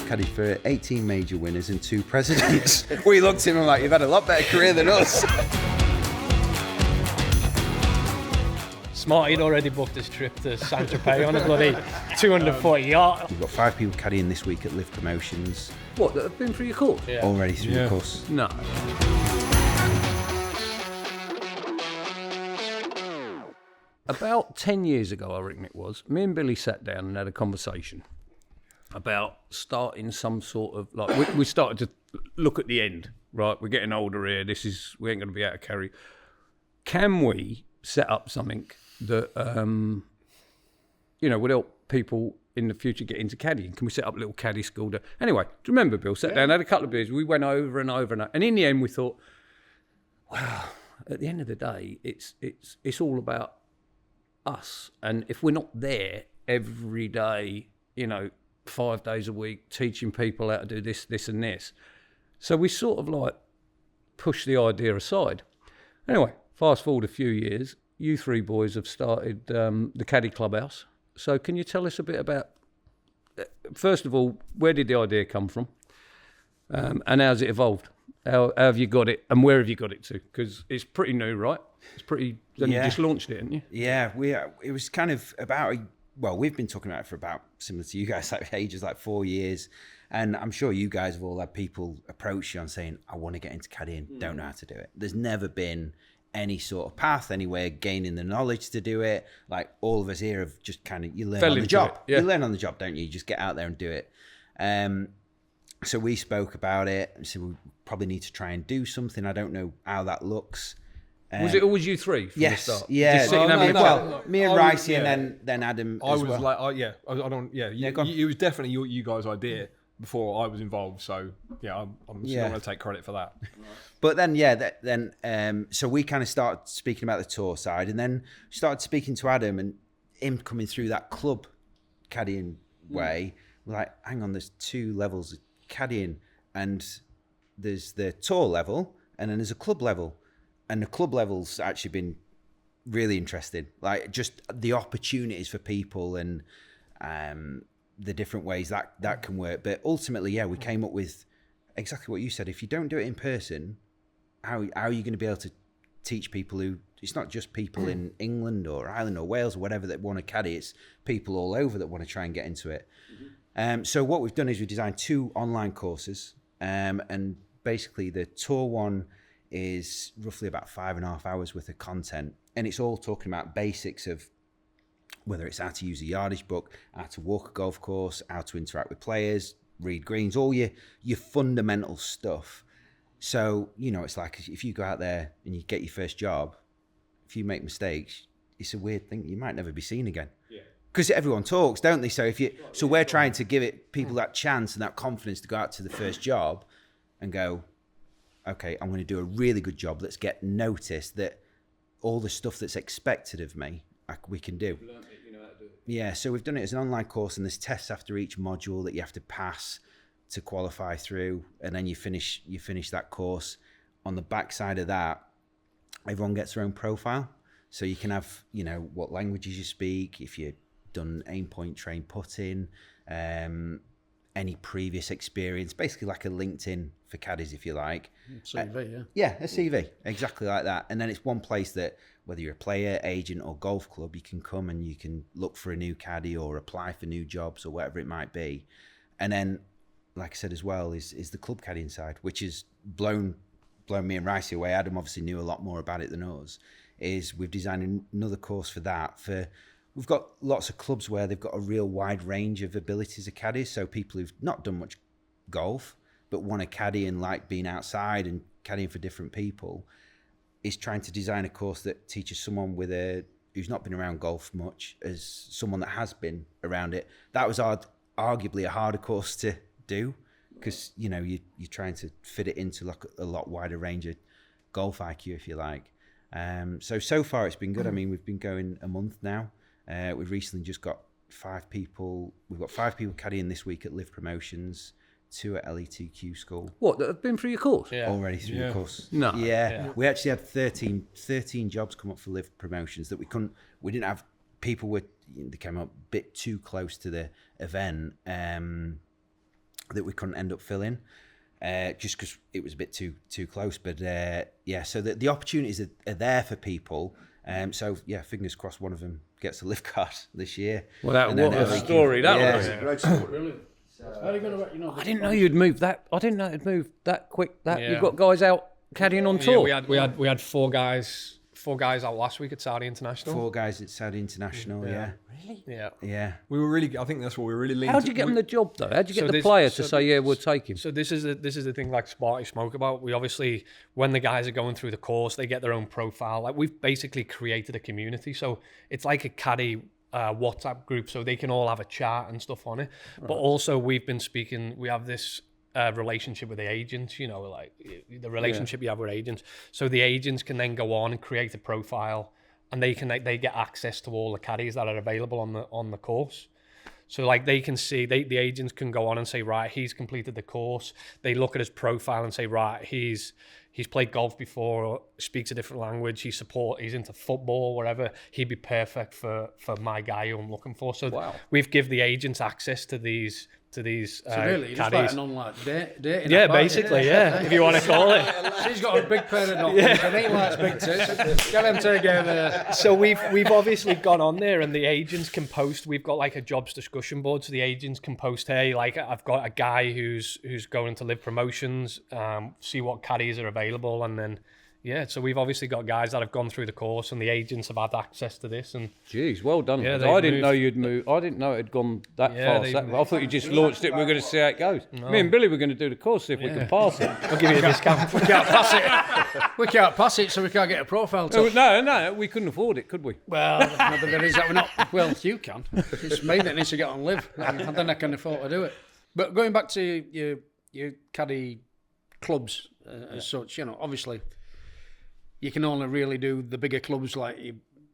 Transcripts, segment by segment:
caddied for 18 major winners and 2 presidents. We looked at him and like, you've had a lot better career than us. Smarty'd already booked his trip to Saint-Tropez on a bloody 240 yacht. We've got 5 people caddying this week at Live Promotions. What, that have been through your course? Yeah. Already through the course. No. About 10 years ago, I reckon it was, me and Billy sat down and had a conversation about starting some sort of, like, we started to look at the end, right? We're getting older here, we ain't going to be able to carry. Can we set up something that, would help people in the future get into caddying? Can we set up a little caddy school? Anyway, do you remember, Bill? Sat down, had a couple of beers, we went over and over and over. And in the end, we thought, wow, at the end of the day, it's all about us. And if we're not there every day, 5 days a week, teaching people how to do this, this and this. So we sort of like pushed the idea aside. Anyway, fast forward a few years, you 3 boys have started the Caddy Clubhouse. So can you tell us a bit about, first of all, where did the idea come from? And how's it evolved? How have you got it and where have you got it to? Because it's pretty new, right? You just launched it, haven't you? Yeah, it was kind of about, we've been talking about it for about, similar to you guys, like ages, like 4 years. And I'm sure you guys have all had people approach you on saying, I want to get into caddying, don't know how to do it. There's never been any sort of path anywhere, gaining the knowledge to do it. Like all of us here have just kind of, you learn on the job. You learn on the job, don't you? You just get out there and do it. So we spoke about it and said we probably need to try and do something. I don't know how that looks. Was it always you 3 from yes, the start? Yeah. Just sitting having a chat? Me and Ricci and then Adam I as was well. like, it was definitely you guys' idea before I was involved. So yeah, I'm just not going to take credit for that. But then, so we kind of started speaking about the tour side, and then started speaking to Adam and him coming through that club caddying way. We're like, hang on, there's 2 levels of caddying, and there's the tour level, and then there's a club level. And the club level's actually been really interesting. Like just the opportunities for people and the different ways that can work. But ultimately, we came up with exactly what you said. If you don't do it in person, how are you going to be able to teach people who, it's not just people in England or Ireland or Wales or whatever that want to caddy, it's people all over that want to try and get into it. So what we've done is we've designed 2 online courses, and basically the tour one is roughly about 5.5 hours worth of content, and it's all talking about basics of whether it's how to use a yardage book, how to walk a golf course, how to interact with players, read greens, all your fundamental stuff. So it's like if you go out there and you get your first job, if you make mistakes, it's a weird thing, you might never be seen again. Because everyone talks, don't they? So we're trying to give people that chance and that confidence to go out to the first job and go, okay, I'm going to do a really good job. Let's get noticed that all the stuff that's expected of me, we can do. Yeah, so we've done it as an online course, and there's tests after each module that you have to pass to qualify through, and then you finish that course. On the backside of that, everyone gets their own profile, so you can have what languages you speak, if you've done aim point train putting, any previous experience, basically like a LinkedIn for caddies, if you like. CV, Yeah, a CV, exactly like that. And then it's one place that, whether you're a player, agent or golf club, you can come and you can look for a new caddy or apply for new jobs or whatever it might be. And then, like I said as well, is the club caddying side, which has blown me and Ricci away. Adam obviously knew a lot more about it than us. Is we've designed another course for that. We've got lots of clubs where they've got a real wide range of abilities of caddies. So people who've not done much golf, but want to caddy and like being outside and caddying for different people, is trying to design a course that teaches someone who's not been around golf much as someone that has been around it. That was arguably a harder course to do, because you're trying to fit it into like a lot wider range of golf IQ, if you like. So far it's been good. I mean, we've been going a month now. We've recently just got 5 people. We've got 5 people caddying this week at Live Promotions, 2 at LETQ school. What, that have been through your course? Yeah. Already through the course. No. Yeah. We actually had 13 jobs come up for Live Promotions that we didn't have. People they came up a bit too close to the event. that we couldn't end up filling, just because it was a bit too close. But so the opportunities are there for people. So fingers crossed one of them gets a lift card this year. Well, what a story that was! Great story. Brilliant. How are you going to, I didn't know you'd move that. I didn't know it'd move that quick. You've got guys out caddying on tour. Yeah, we had four guys out last week at Saudi International. 4 guys at Saudi International. Yeah. Really? Yeah. We were really. I think that's what we were really leaning. How'd you get them the job though? How'd you get the player to say, "Yeah, we'll take him"? So this is the thing, like Sparty spoke about. We obviously, when the guys are going through the course, they get their own profile. Like we've basically created a community. So it's like a caddy WhatsApp group, so they can all have a chat and stuff on it. Right. But also we've been speaking. We have this relationship with the agents. You know, like the relationship you have with agents. So the agents can then go on and create a profile, and they get access to all the caddies that are available on the course. So like they can see, the agents can go on and say, right, he's completed the course. They look at his profile and say, right, he's played golf before, or speaks a different language. He's into football, whatever. He'd be perfect for my guy who I'm looking for. So we've give the agents access to these. So really, just like an online dating. Yeah, basically, if you want to call it. She's got a big pair of knuckles, and he likes big tits. Get them together. So we've obviously gone on there, and the agents can post. We've got like a jobs discussion board, so the agents can post, hey, like I've got a guy who's going to live promotions, see what caddies are available, and then. Yeah, so we've obviously got guys that have gone through the course, and the agents have had access to this. And jeez, well done. Yeah, I didn't know you'd moved. I didn't know it had gone that fast. I thought you just launched it. We were going to see how it goes. No. Me and Billy were going to do the course, see if we can pass it. I'll give you a discount. We can't pass it. We can't pass it, so we can't get a profile. No, we couldn't afford it, could we? Well, the is that we're not. Well, you can. It's me that needs to get on live, and then I can afford to do it. But going back to your caddy clubs as such, obviously. You can only really do the bigger clubs like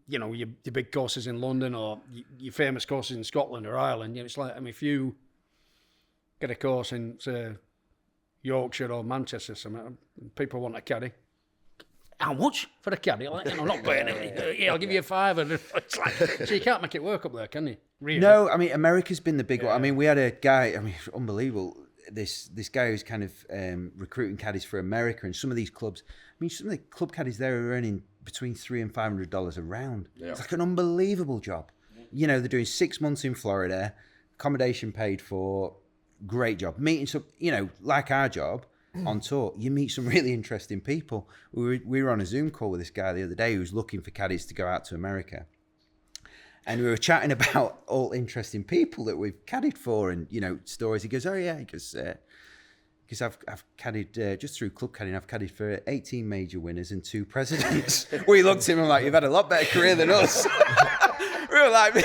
your big courses in London or your famous courses in Scotland or Ireland. It's like, if you get a course in say, Yorkshire or Manchester, people want a caddy. How much for a caddy? Like, not paying it. Yeah, I'll give you $5. It's like, so you can't make it work up there, can you? Really? No, I mean America's been the big one. I mean, we had a guy. I mean, unbelievable. This guy who's kind of recruiting caddies for America, and some of these clubs. I mean, some of the club caddies there are earning between $300 and $500 a round. Yeah. It's like an unbelievable job. Yeah. They're doing 6 months in Florida, accommodation paid for, great job. Meeting some, like our job on tour, you meet some really interesting people. We were on a Zoom call with this guy the other day who was looking for caddies to go out to America. And we were chatting about all interesting people that we've caddied for and, stories. He goes, oh, yeah. He goes, because I've caddied, just through club caddying, I've caddied for 18 major winners and 2 presidents. We looked at him and like, you've had a lot better career than us. We were like,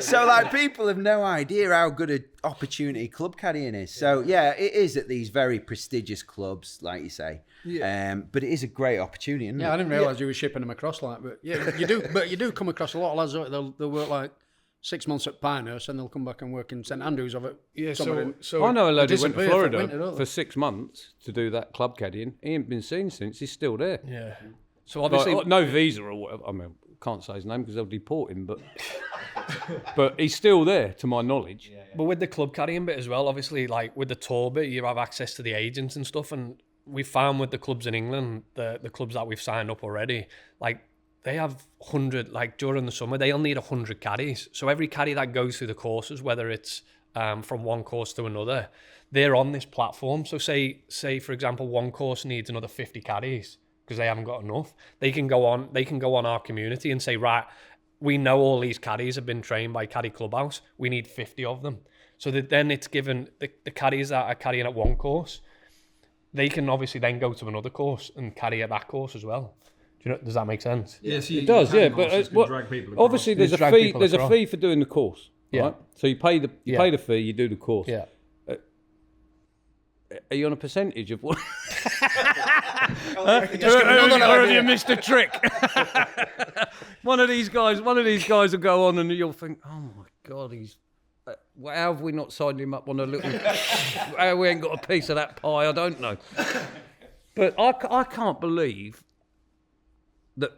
so like people have no idea how good an opportunity club caddying is. So yeah, it is at these very prestigious clubs, like you say. Yeah. But it is a great opportunity. Isn't it? I didn't realise you were shipping them across like, but yeah, you do. But you do come across a lot of lads. They'll work like 6 months at Pinehurst and they'll come back and work in St Andrews of it. Yeah, so I know a lady who went to Florida for 6 months to do that club caddying. He ain't been seen since. He's still there. Yeah. So obviously no visa or whatever. I mean, can't say his name because they'll deport him, but he's still there to my knowledge. Yeah. But with the club caddying bit as well, obviously, like with the tour bit, you have access to the agents and stuff. And we found with the clubs in England, the clubs that we've signed up already, like they have 100, like during the summer, they'll need 100 caddies. So every caddy that goes through the courses, whether it's from one course to another, they're on this platform. So say for example, one course needs another 50 caddies because they haven't got enough. They can go on our community and say, right, we know all these caddies have been trained by Caddy Clubhouse. We need 50 of them. So that then it's given the caddies that are caddying at one course, they can obviously then go to another course and caddy at that course as well. Does that make sense? Yes, it does. Yeah, but obviously there's a fee. There's a fee for doing the course, right? So you pay the fee, you do the course. Yeah. Are you on a percentage of what? Or have you missed a trick? One of these guys will go on and you'll think, oh my God, how have we not signed him up on a little? How we ain't got a piece of that pie? I don't know. But I can't believe that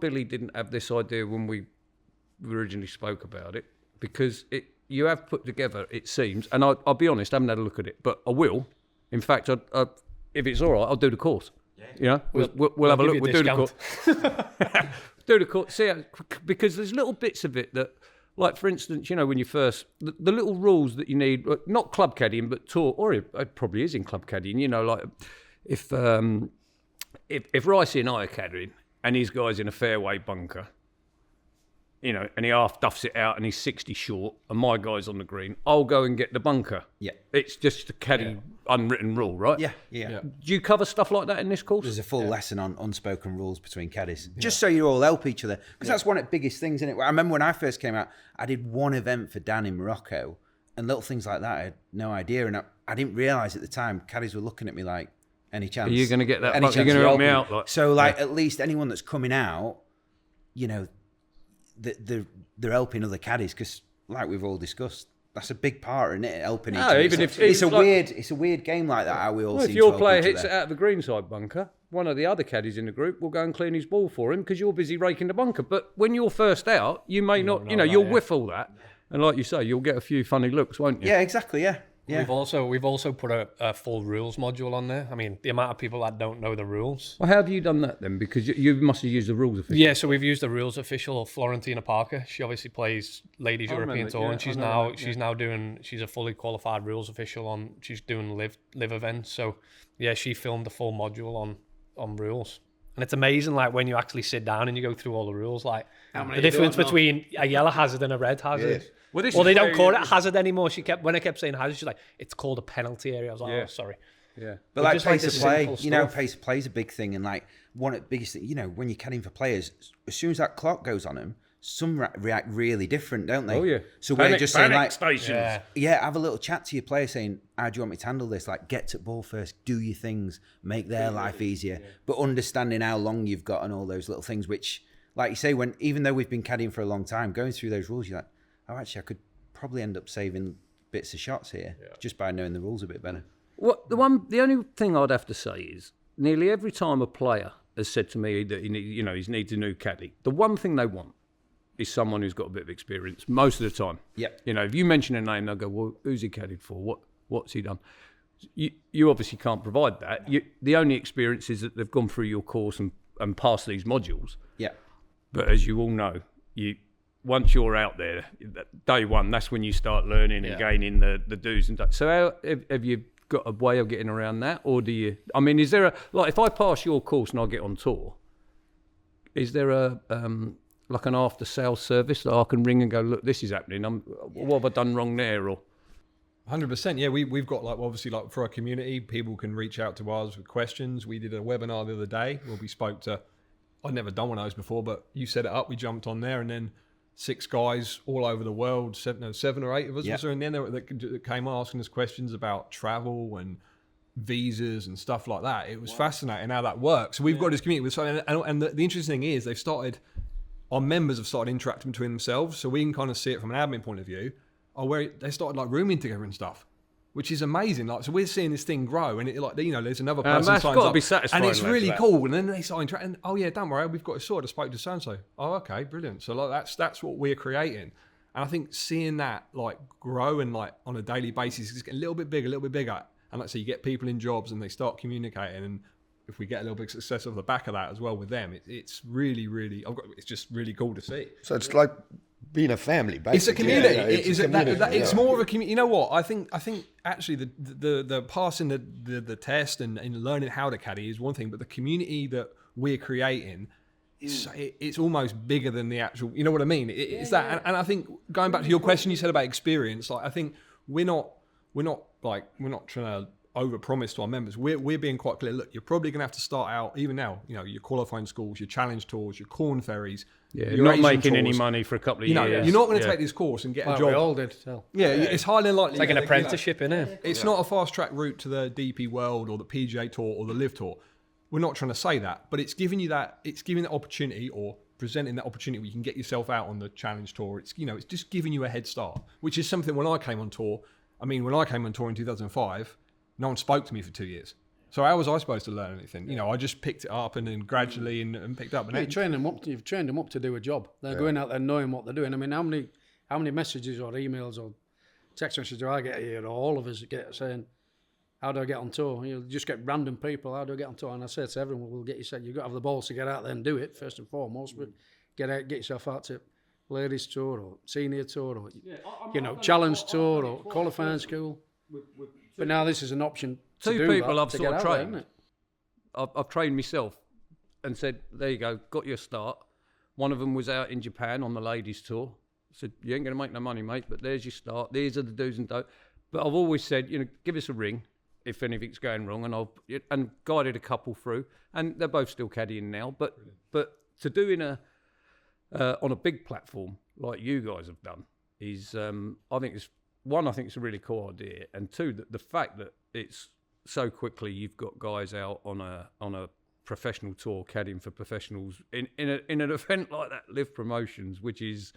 Billy didn't have this idea when we originally spoke about it, because you have put together, it seems, and I'll be honest, I haven't had a look at it, but I will. In fact, if it's all right, I'll do the course. You know, we'll have a look. We'll do the course. Do the course. See, because there's little bits of it that, like for instance, you know, when you first the little rules that you need, not club caddying, but tour, or it probably is in club caddying. You know, like if Ricci and I are caddying and his guy's in a fairway bunker, you know, and he half duffs it out and he's 60 short and my guy's on the green, I'll go and get the bunker. Yeah. It's just a caddy unwritten rule, right? Yeah. Do you cover stuff like that in this course? There's a full lesson on unspoken rules between caddies, just so you all help each other. Because that's one of the biggest things, isn't it? I remember when I first came out, I did one event for Dan in Morocco and little things like that, I had no idea. And I didn't realise at the time, caddies were looking at me like, any chance? Are you going to get that? Any chance you're going to help me out? Like, so, at least anyone that's coming out, you know, they're helping other caddies because, like we've all discussed, that's a big part, isn't it? Helping each other. Even if it's a weird game like that. How we all. If your player hits it out of the greenside bunker, one of the other caddies in the group will go and clean his ball for him because you're busy raking the bunker. But when you're first out, you may not. You know, you'll whiff all that, and like you say, you'll get a few funny looks, won't you? Yeah, exactly. Yeah. Yeah. We've also put a full rules module on there. I mean, the amount of people that don't know the rules. Well, how have you done that then? Because you must have used the rules official. Yeah, so we've used the rules official, Florentina Parker. She obviously plays Ladies European Tour, and she's a fully qualified rules official she's doing live events. So yeah, she filmed the full module on rules. And it's amazing, like when you actually sit down and you go through all the rules, like the difference between a yellow hazard and a red hazard. Yes. Well, they don't call it hazard anymore. When I kept saying hazard, she's like, it's called a penalty area. I was like, oh, sorry. Yeah. But like pace of play, you know, pace of play is a big thing. And like one of the biggest things, you know, when you're caddying for players, as soon as that clock goes on them, some react really different, don't they? Oh, yeah. So we're just saying like, stations. Have a little chat to your player saying, how do you want me to handle this? Like get to ball first, do your things, make their life easier. But understanding how long you've got and all those little things, which like you say, even though we've been caddying for a long time, going through those rules, you're like, oh, actually I could probably end up saving bits of shots here just by knowing the rules a bit better. Well, the only thing I'd have to say is nearly every time a player has said to me that he needs a new caddy, the one thing they want is someone who's got a bit of experience most of the time. Yep. You know, if you mention a name, they'll go, well, who's he caddied for? What's he done? You obviously can't provide that. The only experience is that they've gone through your course and passed these modules. Yeah. But as you all know, once you're out there, day one, that's when you start learning and gaining the do's and don'ts. So how, have you got a way of getting around that? Or do you, I mean, is there if I pass your course and I get on tour, is there like an after sales service that I can ring and go, look, this is happening. What have I done wrong there? Or 100%. Yeah, we've got obviously for our community, people can reach out to us with questions. We did a webinar the other day where we spoke to, I'd never done one of those before, but you set it up, we jumped on there, and then 6 guys all over the world, 7 or 8 of us was in there that came asking us questions about travel and visas and stuff like that. It was fascinating how that works. So we've got this community and the interesting thing is our members have started interacting between themselves, so we can kind of see it from an admin point of view, where they started rooming together and stuff, which is amazing. So we're seeing this thing grow, and there's another person that's signs got to up, be satisfying, and it's really cool. And then they start interacting. Oh yeah, don't worry, we've got it sorted. I spoke to so and so. Oh okay, brilliant. So that's what we're creating, and I think seeing that grow and on a daily basis, it's getting a little bit bigger, and so you get people in jobs and they start communicating, and if we get a little bit of success off the back of that as well with them, it's really, really, it's just really cool to see. So it's like being a family, basically. It's a community. Yeah, it's more of a community. You know what? I think actually the passing the test and learning how to caddy is one thing, but the community that we're creating, it's almost bigger than the actual. You know what I mean? It's that, and I think going back to your question, you said about experience. I think we're not trying to over-promise to our members. We're being quite clear. Look, you're probably going to have to start out, even now, your qualifying schools, your challenge tours, your corn ferries. Yeah, you're not making any money for a couple of years. You're not going to take this course and get a job. We all did. So. Yeah, it's highly unlikely. It's like an apprenticeship, innit? It's not a fast-track route to the DP World or the PGA Tour or the Live Tour. We're not trying to say that, but it's giving you that. It's giving that opportunity or presenting that opportunity where you can get yourself out on the challenge tour. It's it's just giving you a head start, which is something when I came on tour. I mean, when I came on tour in 2005. No one spoke to me for 2 years. So how was I supposed to learn anything? I just picked it up and then gradually and picked up. And you've trained them up to do a job. They're going out there knowing what they're doing. I mean, how many messages or emails or text messages I get here, or all of us get saying, how do I get on tour? You just get random people, how do I get on tour? And I say to everyone, we'll get you said, you've got to have the balls to get out there and do it, first and foremost, but get out, get yourself out to ladies tour or senior tour or, challenge tour or qualifying school. But now this is an option to Two do people that, I've to sort get of out there, trained. isn't it? I've trained myself and said, there you go, got your start. One of them was out in Japan on the ladies tour. I said, you ain't going to make no money, mate, but there's your start. These are the do's and don'ts. But I've always said, give us a ring if anything's going wrong, and guided a couple through, and they're both still caddying now. But to do on a big platform like you guys have done is, I think it's a really cool idea, and two, the fact that it's so quickly you've got guys out on a professional tour caddying for professionals in an event like that, Live Promotions, which is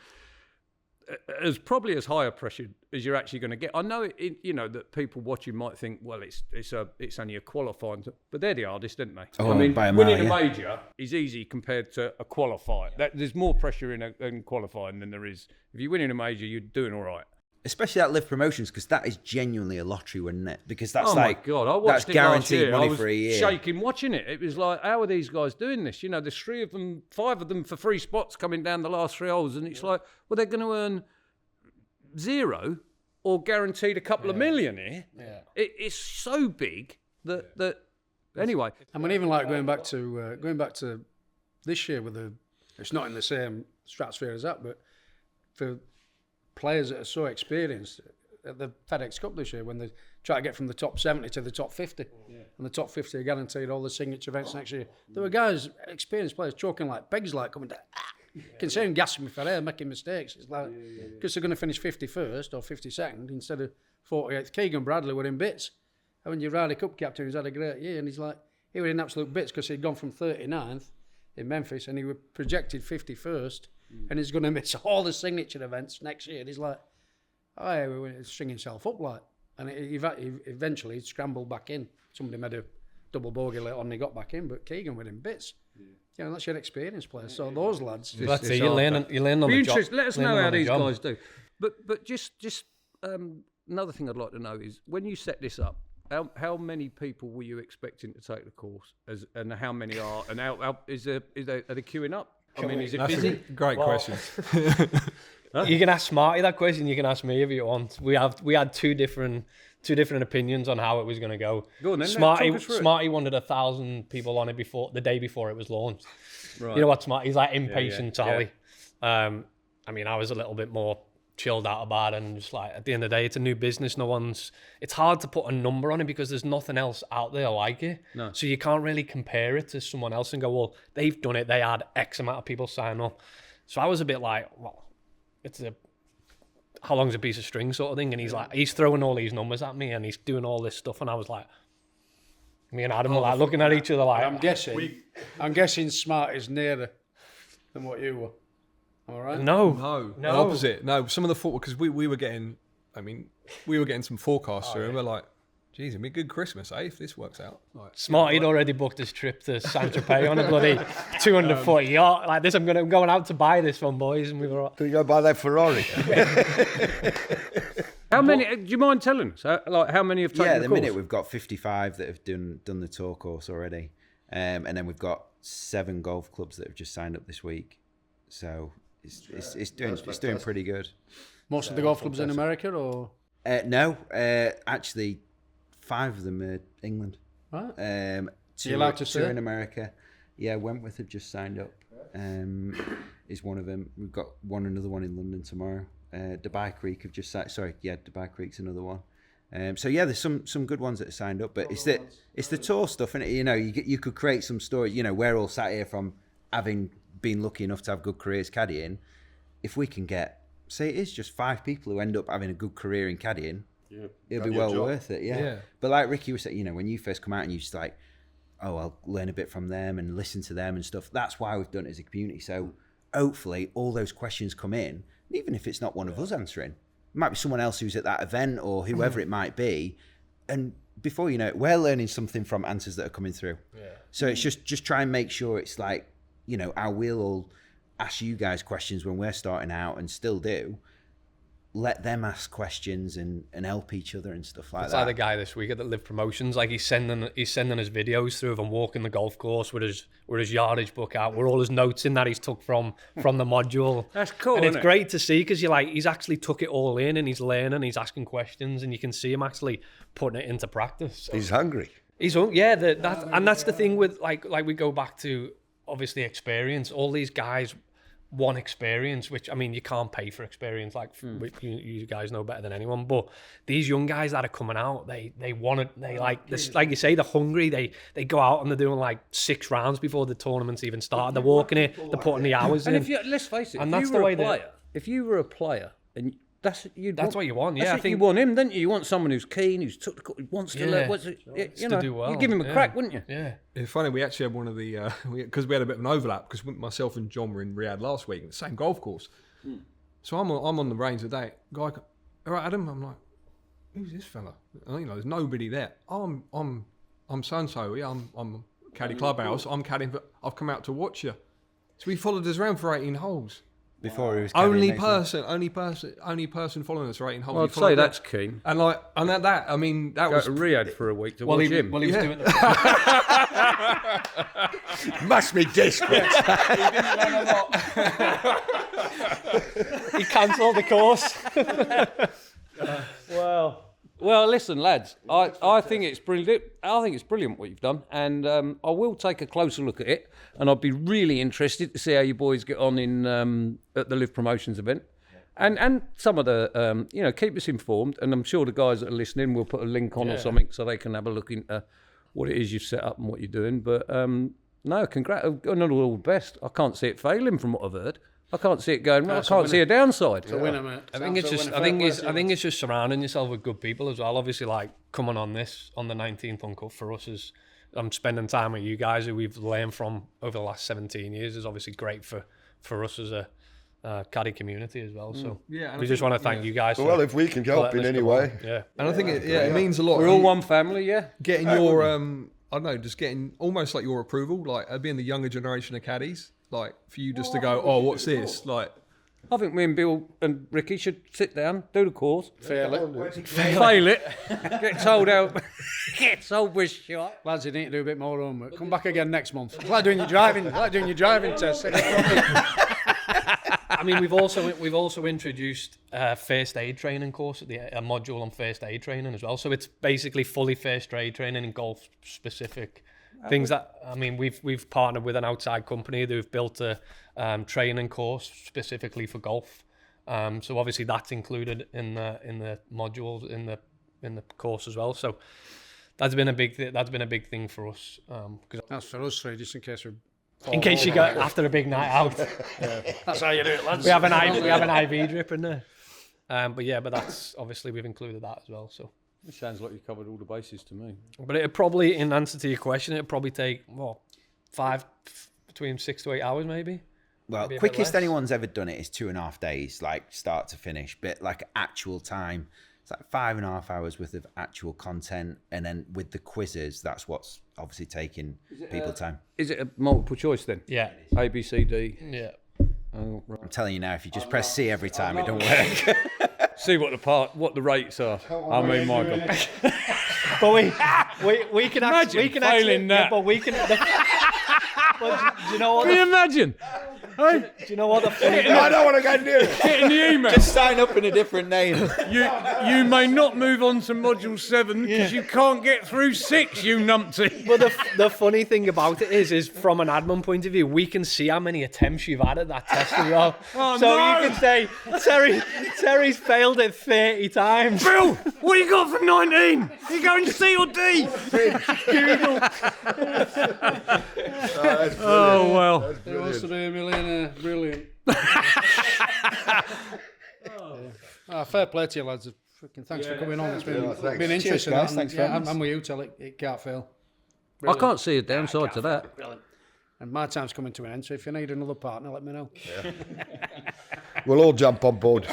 as probably as high a pressure as you're actually going to get. I know that people watching might think, well, it's only a qualifying, but they're the hardest, aren't they? Oh, I mean, by a mile, winning a yeah. major is easy compared to a qualifier. There's more pressure in qualifying than there is if you're winning a major. You're doing all right. Especially that Live Promotions, because that is genuinely a lottery, wouldn't it? Because that's Oh like, my God, I that's watched it guaranteed last year. money I was for a year. shaking watching it. It was like, how are these guys doing this? There's 5 of them for 3 spots coming down the last 3 holes, and it's like, well, they're going to earn 0 or guaranteed a couple of million here. Yeah. It's so big that anyway. I mean, even like going back to this year it's not in the same stratosphere as that, but for players that are so experienced at the FedEx Cup this year, when they try to get from the top 70 to the top 50, and the top 50 are guaranteed all the signature events next year. There were guys, experienced players, choking like pigs, like coming down. Concerned, gasping for air, making mistakes. It's like, because they're going to finish 51st or 52nd instead of 48th. Keegan Bradley were in bits. I mean, your Ryder Cup captain who's had a great year, and he's like, he was in absolute bits because he'd gone from 39th in Memphis and he was projected 51st, and he's going to miss all the signature events next year. And he's like, oh, yeah, we went to string himself up like. And he eventually scrambled back in. Somebody made a double bogey later on and he got back in, but Keegan were in bits. That's your experienced player. So those lads, That's it. You learn on the job. Let us know how these guys do. But just another thing I'd like to know is, when you set this up, how many people were you expecting to take the course, and how many are, and are they queuing up? I mean, is it That's busy? a great question. You can ask Smarty that question. You can ask me if you want. We had two different opinions on how it was going to go. Go on then, Smarty talk us through it. wanted 1,000 people on it the day before it was launched. Right. You know what Smarty? He's like impatient yeah. Tally. I mean, I was a little bit more chilled out about it, and just like, at the end of the day, it's a new business. It's hard to put a number on it because there's nothing else out there like it. No. So you can't really compare it to someone else and go, well, they've done it. They had X amount of people sign up. So I was a bit like, well, how long's a piece of string sort of thing. And he's throwing all these numbers at me and he's doing all this stuff. And I was like, me and Adam were like looking at each other like, I'm guessing Smart is nearer than what you were. All right. No. The opposite. No, some of the because we were getting some forecasts through, and we're like, geez, it'd be a good Christmas, if this works out. Like, Smarty'd already booked his trip to Saint-Tropez on a bloody 200-foot yacht. Like this, I'm going out to buy this one, boys. And we were all... Do you go buy that Ferrari? How many? Do you mind telling us? How many have taken Yeah, the at the course? minute we've got 55 that have done the tour course already, and then we've got 7 golf clubs that have just signed up this week. So it's doing pretty good. Most of the golf clubs in America, or No, actually, 5 of them are England. right? 2 you allowed to say? in America. Yeah, Wentworth have just signed up. Is one of them. We've got another one in London tomorrow. Dubai Creek have just signed. Sorry, yeah, Dubai Creek's another one. So yeah, there's some good ones that are signed up, but it's the tour stuff, and you could create some stories. We're all sat here from having been lucky enough to have good careers caddying. If we can get, say, it is just 5 people who end up having a good career in caddying, it'll be well worth it. Yeah. But like Ricky was saying, when you first come out and you just like, oh, I'll learn a bit from them and listen to them and stuff. That's why we've done it as a community. So hopefully all those questions come in, and even if it's not one of us answering, it might be someone else who's at that event or whoever it might be. And before you know it, we're learning something from answers that are coming through. Yeah. So it's just try and make sure it's like, I will all ask you guys questions when we're starting out and still do. let them ask questions and help each other and stuff like It's that. like the guy this week at the Live Promotions, like he's sending us videos through of him walking the golf course with his yardage book out, with all his notes in that he's took from the module. That's cool, and it's isn't it? great to see, because he's actually took it all in, and he's learning, he's asking questions, and you can see him actually putting it into practice. He's hungry. That's the thing with like we go back to, obviously, experience. All these guys want experience, which, I mean, you can't pay for experience, like you guys know better than anyone, but these young guys that are coming out, they want it, they like this, like you say, they're hungry, they go out and they're doing like 6 rounds before the tournament's even started, they're walking it, they're putting the hours in. And let's face it, and if that's you the were way a player, if you were a player, and that's what you want. Yeah, I think you want him, don't you? You want someone who's keen, who's took the court, who wants to learn, you know, do well. you give him a crack, wouldn't you? Yeah. It's funny, we actually had one of the, because we had a bit of an overlap, because myself and John were in Riyadh last week, the same golf course. So I'm on the range today. Guy, all right, Adam. I'm like, who's this fella? And, you know, there's nobody there. I'm so and so. Yeah, I'm Caddy Clubhouse. I'm caddying. I've come out to watch you. So he followed us around for 18 holes. Before he was Only caddying person following us for 18 holes. Well, He I'd followed say that. that's keen. And that I mean, that Go was to Riyadh for a week to Well, watch he him. was doing it. Must be desperate. He cancelled the course. Well, listen, lads. I think it's brilliant. I think it's brilliant what you've done, and I will take a closer look at it. And I'd be really interested to see how you boys get on in at the Live Promotions event, and some of the keep us informed. And I'm sure the guys that are listening will put a link on or something so they can have a look into what it is you've set up and what you're doing. But no, congrats, and all the best. I can't see it failing from what I've heard. I can't see it going. I can't see a downside. It's a winner, mate. I think it's just surrounding yourself with good people as well. Obviously, like coming on the 19th Uncut for us is, I'm spending time with you guys who we've learned from over the last 17 years is obviously great for us as a caddy community as well. So and we just want to thank you guys. Well, if we can help in any way. Yeah. and I think it means a lot. We're all one family, yeah. Getting your I don't know, just getting almost like your approval, like being the younger generation of caddies, like for you just to go, oh, what's this? Like, I think me and Bill and Ricky should sit down, do the course, Fail it. fail it, get told out, get told we're shot. Lads, you need to do a bit more homework. Come back again next month. It's like doing your driving test. I mean, we've also introduced a first aid training course at a module on first aid training as well. So it's basically fully first aid training in golf specific things that, I mean, we've partnered with an outside company who've built a training course specifically for golf. So obviously that's included in the modules in the course as well. So that's been a big thing for us. That's for us three, just in case we're... In case you got after a big night out, That's how you do it, lads. we have an IV drip in there. But that's obviously we've included that as well. So, It sounds like you covered all the bases to me. but it'd probably, in answer to your question, it'd probably take between 6 to 8 hours maybe. Well, Maybe a bit quickest less. anyone's ever done it is 2.5 days, like start to finish. But like actual time, it's like 5.5 hours worth of actual content, and then with the quizzes, that's what's obviously taking people time. Is it a multiple choice then? Yeah, A, B, C, D. yeah. Oh, right. I'm telling you now, if you just press C every time, it don't work. See what the rates are. I mean, my God. But we can actually failing that. Yeah, but we can. But do you know what? Can you imagine? Hey, Do you know what the funny I don't want to go near it. get in the email. Just sign up in a different name. You may not move on to module 7 because you can't get through 6, you numpty. But the funny thing about it is from an admin point of view, we can see how many attempts you've had at that test as well. Oh, so no. you can say, Terry's failed it 30 times. Bill, what you got for 19? You going C or D? Oh, well. Who wants to be a millionaire? Brilliant. Fair play to you, lads. Fucking thanks for coming on. It's been thanks. been interesting. guys. And, Thanks for having us. I'm with you, tell it can't fail. I can't see a downside to that. Brilliant. And my time's coming to an end, so if you need another partner, let me know. We'll all jump on board.